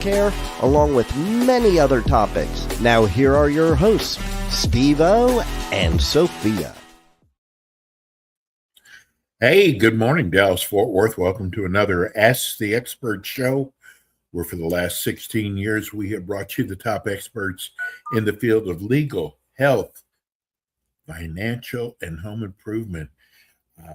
care, along with many other topics. Now here are your hosts, Steve-O and Sophia. Hey, good morning, Dallas-Fort Worth. Welcome to another Ask the Expert show, where for the last 16 years we have brought you the top experts in the field of legal, health, financial, and home improvement.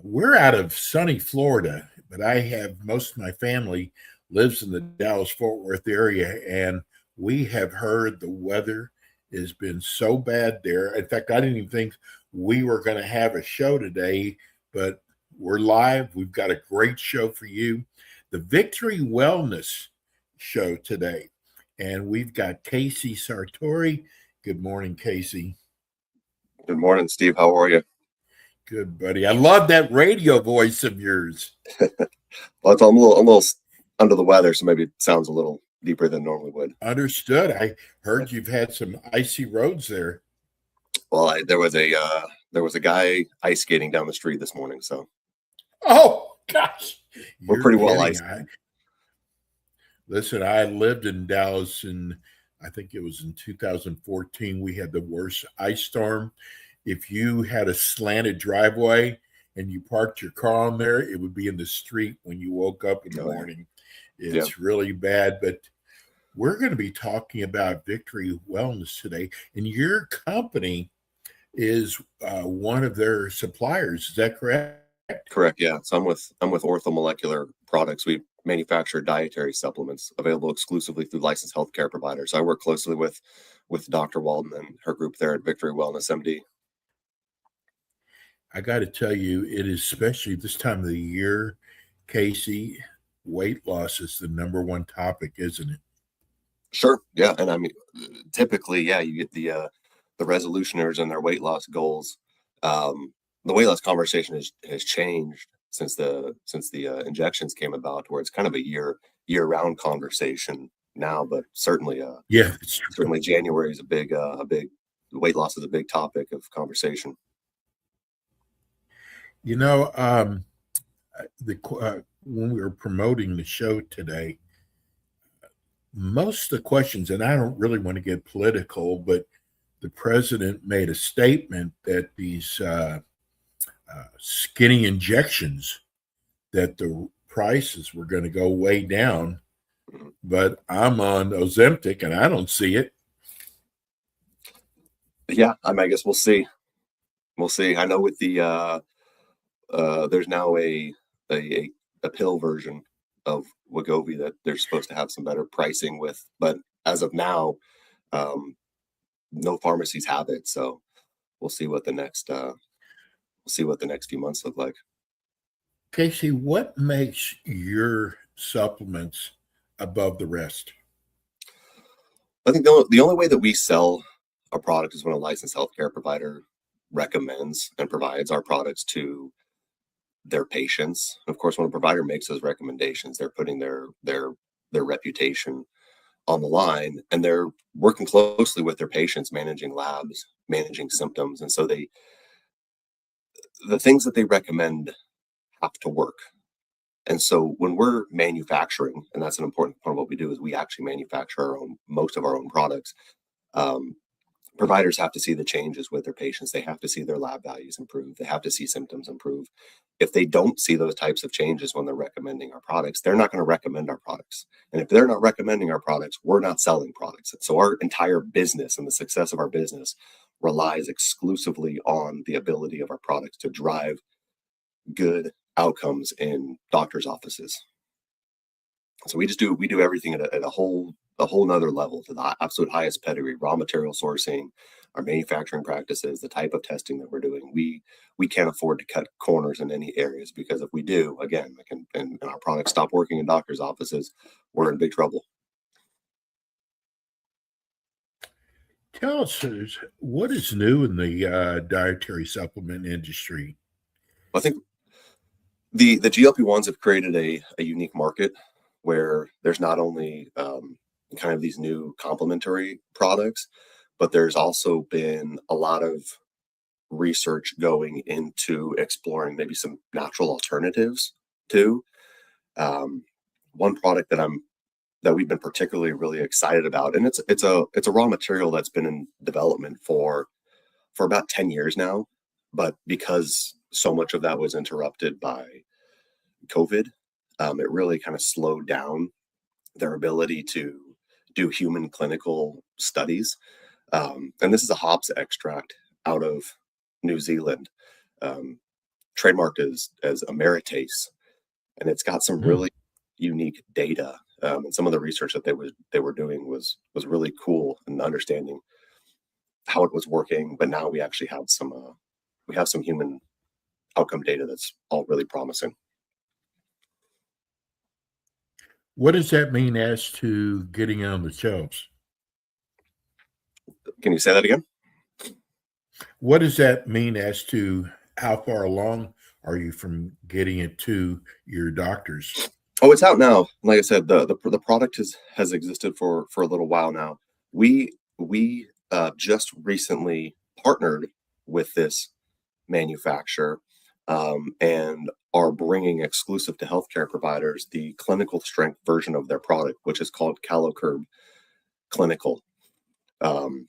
We're out of sunny Florida, but I have most of my family lives in the Dallas-Fort Worth area, and we have heard the weather has been so bad there. In fact, I didn't even think we were going to have a show today, but we're live. We've got a great show for you. The Victory Wellness show today. And we've got Casey Sartori. Good morning, Casey. Good morning, Steve. How are you? Good, buddy. I love that radio voice of yours. Well, I'm a little under the weather, so maybe it sounds a little deeper than normally would. Understood. I heard you've had some icy roads there. Well, there was a guy ice skating down the street this morning, so. Oh gosh, we're pretty well iced. Listen, I lived in Dallas, and I think it was in 2014. We had the worst ice storm. If you had a slanted driveway and you parked your car on there, it would be in the street when you woke up in the morning. It's really bad, but we're going to be talking about Victory Wellness today, and your company is one of their suppliers. Is that correct? Correct. Yeah. So I'm with Orthomolecular Products. We manufacture dietary supplements available exclusively through licensed healthcare providers. I work closely with Dr. Walden and her group there at Victory Wellness MD. I got to tell you, it is especially this time of the year, Casey, weight loss is the number one topic, isn't it? Sure. Yeah. And I mean, typically, yeah, you get the resolutioners and their weight loss goals. The weight loss conversation has changed since the injections came about, where it's kind of a year-round conversation now. But certainly, certainly January is a big weight loss is a big topic of conversation. You know, when we were promoting the show today, most of the questions, and I don't really want to get political, but the president made a statement that these skinny injections, that the prices were going to go way down, but I'm on Ozempic and I don't see it. Yeah, I guess we'll see. We'll see. I know with the there's now a pill version of Wegovy that they're supposed to have some better pricing with, but as of now, no pharmacies have it. So we'll see what the next few months look like. Casey, what makes your supplements above the rest? I think the only way that we sell a product is when a licensed healthcare provider recommends and provides our products to their patients. Of course, when a provider makes those recommendations, they're putting their reputation on the line, and they're working closely with their patients, managing labs, managing symptoms. And so the things that they recommend have to work. And so when we're manufacturing, and that's an important part of what we do, is we actually manufacture most of our own products. Providers have to see the changes with their patients. They have to see their lab values improve. They have to see symptoms improve. If they don't see those types of changes when they're recommending our products, they're not going to recommend our products. And if they're not recommending our products, we're not selling products. So our entire business and the success of our business relies exclusively on the ability of our products to drive good outcomes in doctors' offices. So we do everything at a whole nother level, to the absolute highest pedigree, raw material sourcing, our manufacturing practices, the type of testing that we're doing. We can't afford to cut corners in any areas, because if we do, again, and our products stop working in doctors' offices, we're in big trouble. Tell us, what is new in the dietary supplement industry? I think the GLP-1s have created a unique market where there's not only kind of these new complementary products, but there's also been a lot of research going into exploring maybe some natural alternatives too. One product that we've been particularly really excited about, and it's a raw material that's been in development for about 10 years now, but because so much of that was interrupted by COVID, it really kind of slowed down their ability to do human clinical studies. And this is a hops extract out of New Zealand, trademarked as Ameritase, and it's got some really unique data. And some of the research that they were doing was really cool in understanding how it was working. But now we actually have some human outcome data that's all really promising. What does that mean as to getting on the shelves? Can you say that again? What does that mean as to how far along are you from getting it to your doctors? Oh, it's out now. Like I said, the product has existed for a little while now. We just recently partnered with this manufacturer, and are bringing exclusive to healthcare providers the clinical strength version of their product, which is called CaloCurb Clinical, and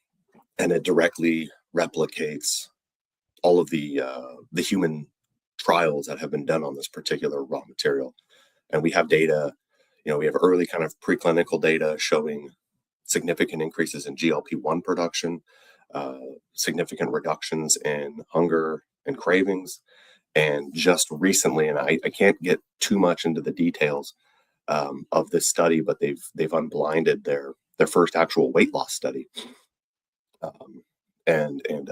it directly replicates all of the human trials that have been done on this particular raw material. And we have data, we have early kind of preclinical data showing significant increases in GLP-1 production, significant reductions in hunger and cravings. And just recently, and I can't get too much into the details of this study, but they've unblinded their first actual weight loss study. And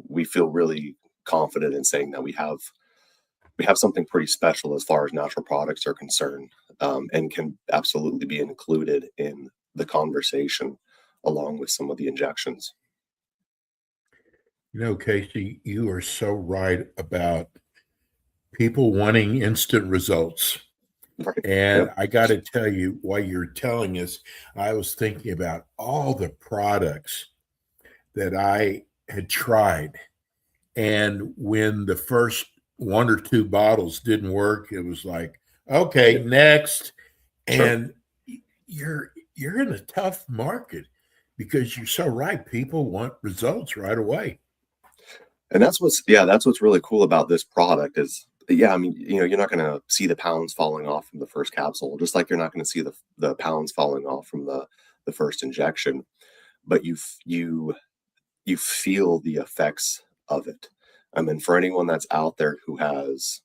we feel really confident in saying that we have something pretty special as far as natural products are concerned, and can absolutely be included in the conversation along with some of the injections. Casey, you are so right about people wanting instant results. Right. And Yep. I got to tell you, while you're telling us, I was thinking about all the products that I had tried. And when the first one or two bottles didn't work, it was like, okay, next. Sure. And you're in a tough market because you're so right. People want results right away. And that's what's really cool about this product is, I mean, you're not going to see the pounds falling off from the first capsule, just like you're not going to see the pounds falling off from the first injection, but you feel the effects of it. I mean, for anyone that's out there who has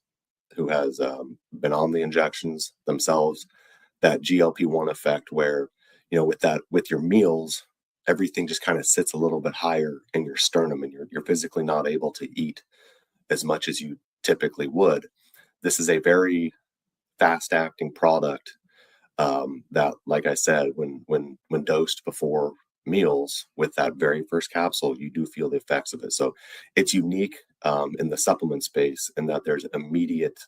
been on the injections themselves, that GLP-1 effect where, with your meals, everything just kind of sits a little bit higher in your sternum, and you're physically not able to eat as much as you typically would. This is a very fast acting product, that, like I said, when dosed before meals with that very first capsule, you do feel the effects of it. So it's unique in the supplement space in that there's immediate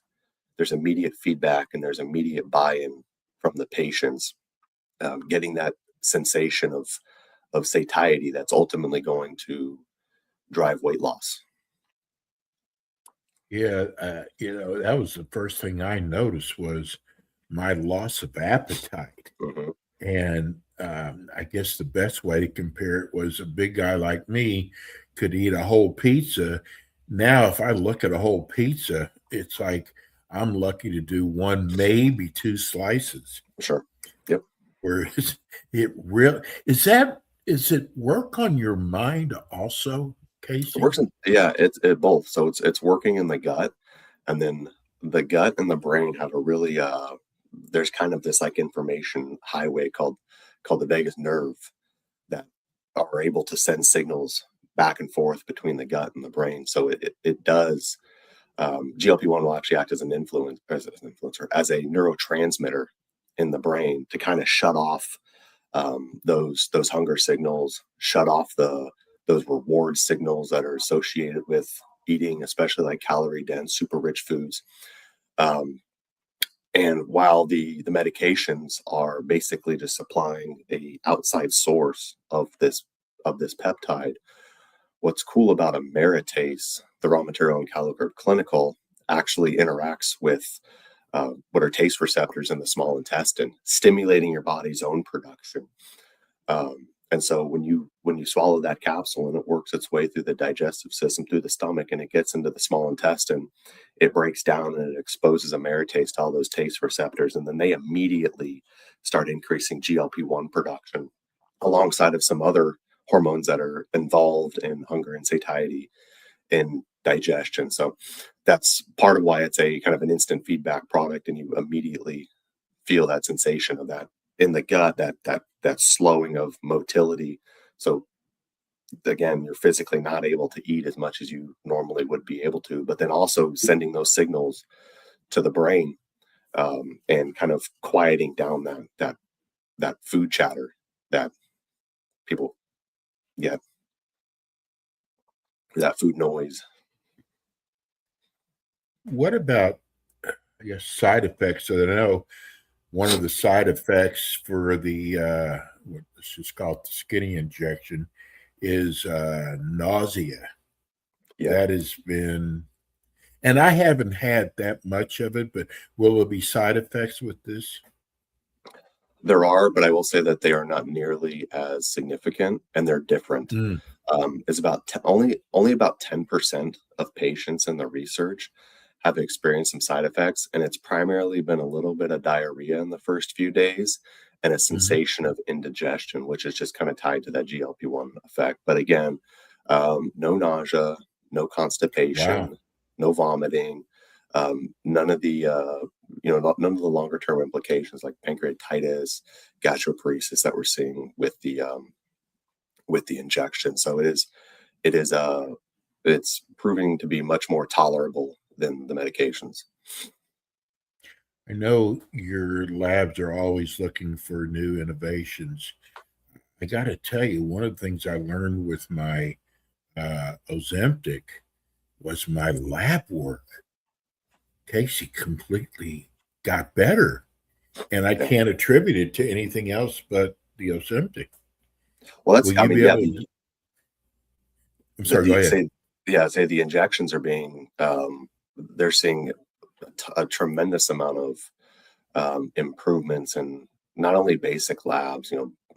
feedback and there's immediate buy-in from the patients, getting that sensation of satiety that's ultimately going to drive weight loss. Yeah, that was the first thing I noticed was my loss of appetite. Mm-hmm. And I guess the best way to compare it was a big guy like me could eat a whole pizza. Now, if I look at a whole pizza, it's like I'm lucky to do one, maybe two slices. Sure. Yep. Whereas it work on your mind also, Casey? It works it's both. So it's working in the gut, and then the gut and the brain have a really there's kind of this like information highway called the vagus nerve that are able to send signals back and forth between the gut and the brain. So it does. GLP-1 will actually act as an influencer, as a neurotransmitter in the brain to kind of shut off those hunger signals, shut off those reward signals that are associated with eating, especially like calorie dense, super rich foods. And while the medications are basically just supplying a outside source of this peptide, what's cool about Ameritase, the raw material in CaloCurb Clinical, actually interacts with what are taste receptors in the small intestine, stimulating your body's own production. And so when you swallow that capsule and it works its way through the digestive system, through the stomach, and it gets into the small intestine, it breaks down and it exposes aromatase to all those taste receptors, and then they immediately start increasing GLP-1 production alongside of some other hormones that are involved in hunger and satiety in digestion. So that's part of why it's a kind of an instant feedback product, and you immediately feel that sensation of that in the gut, that slowing of motility. So again, you're physically not able to eat as much as you normally would be able to, but then also sending those signals to the brain, and kind of quieting down that food chatter that people get, that food noise. What about, I guess, side effects? So that I know one of the side effects for the let's just call it the skinny injection is nausea. Yeah. That has been, and I haven't had that much of it, but will there be side effects with this? There are, but I will say that they are not nearly as significant, and they're different. Mm. It's about only about 10% of patients in the research have experienced some side effects, and it's primarily been a little bit of diarrhea in the first few days and a sensation of indigestion, which is just kind of tied to that GLP-1 effect. But again, no nausea, no constipation, Wow. no vomiting, none of the none of the longer term implications like pancreatitis, gastroparesis that we're seeing with the injection. So it's proving to be much more tolerable than the medications. I know your labs are always looking for new innovations. I got to tell you, one of the things I learned with my Ozempic was my lab work. Casey completely got better, and I can't attribute it to anything else but the Ozempic. Well, that's, Will you be able to? I'm sorry, go ahead. Say the injections are being, they're seeing a tremendous amount of improvements in not only basic labs,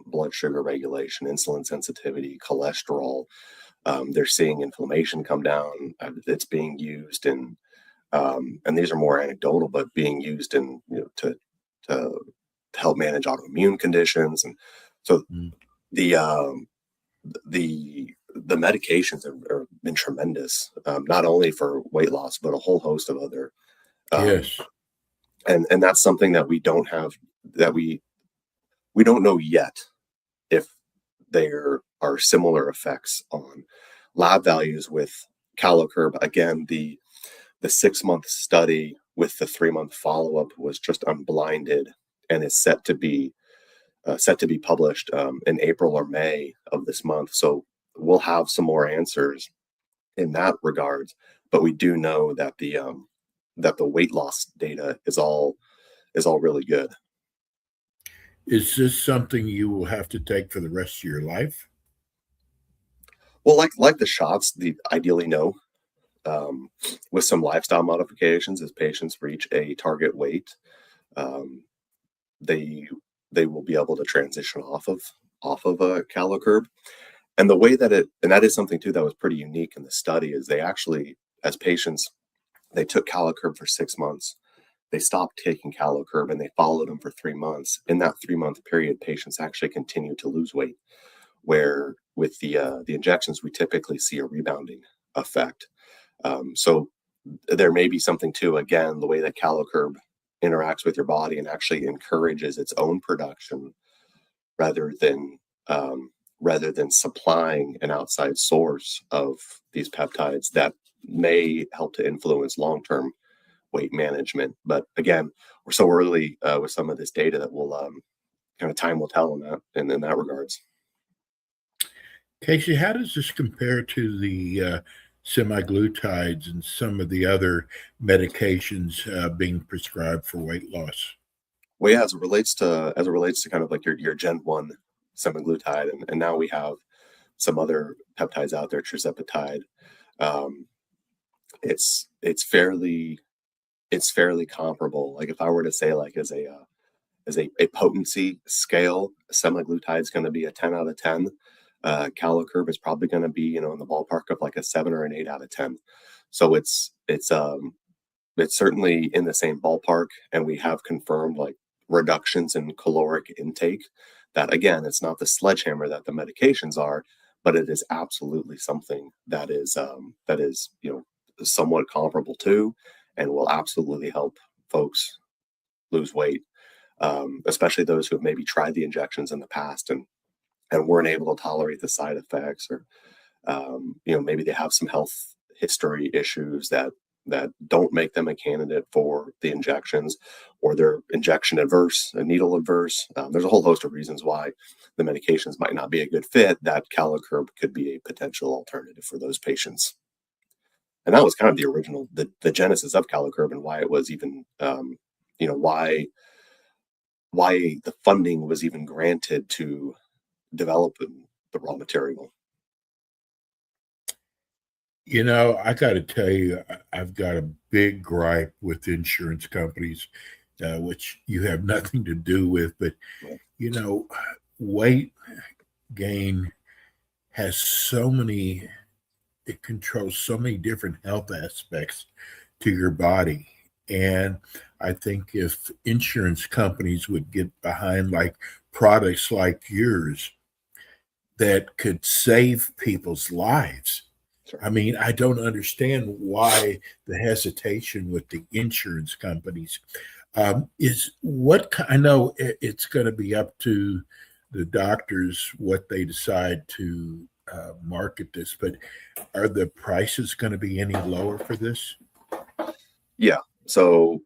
blood sugar regulation, insulin sensitivity, cholesterol. They're seeing inflammation come down. It's being used in, and these are more anecdotal, but being used in, to help manage autoimmune conditions. And so the medications have been tremendous, not only for weight loss, but a whole host of other. Yes. And that's something that we don't have, that we don't know yet if there are similar effects on lab values with Calokurb. Again, the 6-month study with the 3-month follow-up was just unblinded and is set to be published in April or May of this month. So we'll have some more answers in that regard. But we do know that the weight loss data is all really good. Is this something you will have to take for the rest of your life? Well, like the shots, ideally no. With some lifestyle modifications, as patients reach a target weight, they will be able to transition off of a Calokurb. And the way that and that is something too that was pretty unique in the study, is they actually, as patients, they took Calokurb for 6 months. They stopped taking Calokurb and they followed them for 3 months. In that 3-month period, patients actually continued to lose weight, where with the injections, we typically see a rebounding effect. So there may be something to, again, the way that Calokurb interacts with your body and actually encourages its own production rather than supplying an outside source of these peptides that may help to influence long-term weight management. But again, we're so early with some of this data that we'll kind of time will tell in that regards. Casey, how does this compare to the semaglutides and some of the other medications being prescribed for weight loss? Well, yeah, as it relates to kind of like your Gen 1 semaglutide, and now we have some other peptides out there, tirzepatide. It's fairly it's fairly comparable. Like if I were to say like as a potency scale, semaglutide is going to be a 10 out of 10. Calicurb is probably going to be, in the ballpark of like a 7 or an 8 out of 10. So it's certainly in the same ballpark, and we have confirmed like reductions in caloric intake. That again, it's not the sledgehammer that the medications are, but it is absolutely something that is somewhat comparable to, and will absolutely help folks lose weight, especially those who have maybe tried the injections in the past and weren't able to tolerate the side effects, or maybe they have some health history issues that don't make them a candidate for the injections, or they're injection adverse, needle adverse. There's a whole host of reasons why the medications might not be a good fit. That Calicurb could be a potential alternative for those patients. And that was kind of the original, the genesis of Calicurb, and why it was even, why the funding was even granted to develop the raw material. I got to tell you, I've got a big gripe with insurance companies, which you have nothing to do with. But, weight gain has it controls so many different health aspects to your body. And I think if insurance companies would get behind like products like yours that could save people's lives. I mean, I don't understand why the hesitation with the insurance companies. I know it's going to be up to the doctors what they decide to market this, but are the prices going to be any lower for this? Yeah. So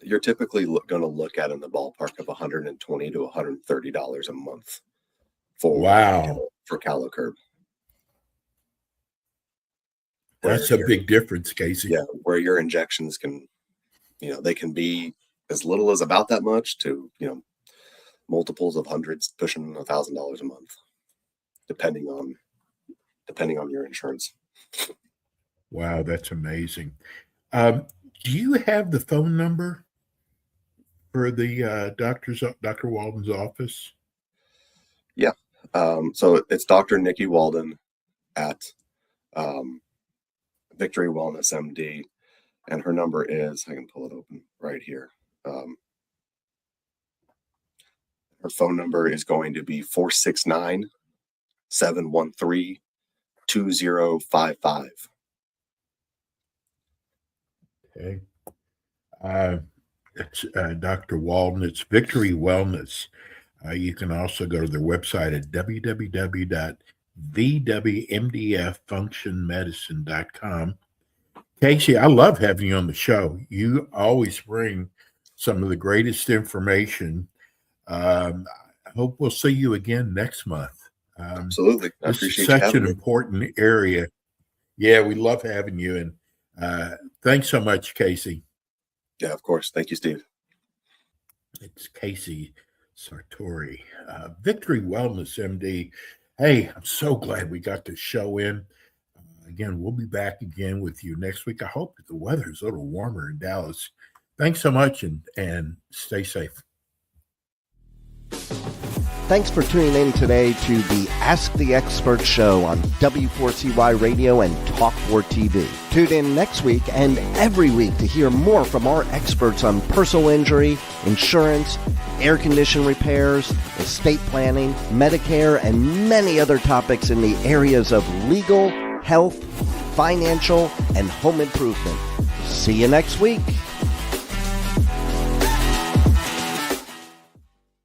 you're typically going to look at in the ballpark of $120 to $130 a month for Calicurb. That's a big difference, Casey. Yeah, where your injections can, they can be as little as about that much to, multiples of hundreds, pushing $1,000 a month, depending on your insurance. Wow, that's amazing. Do you have the phone number for the Dr. Walden's office? Yeah. So it's Dr. Nikki Walden at Victory Wellness MD, and her number is, I can pull it open right here. Her phone number is going to be 469-713-2055. Okay. It's Dr. Walden. It's Victory Wellness. You can also go to their website at www.vwmdffunctionmedicine.com. Casey, I love having you on the show. You always bring some of the greatest information. I hope we'll see you again next month. Absolutely. I appreciate such an important area. Yeah, we love having you. And thanks so much, Casey. Yeah, of course. Thank you, Steve. It's Casey Sartori, Victory Wellness MD. Hey, I'm so glad we got this show in. Again, we'll be back again with you next week. I hope that the weather is a little warmer in Dallas. Thanks so much, and stay safe. Thanks for tuning in today to the Ask the Expert show on W4CY Radio and Talk4 TV. Tune in next week and every week to hear more from our experts on personal injury, insurance, air condition repairs, estate planning, Medicare, and many other topics in the areas of legal, health, financial, and home improvement. See you next week.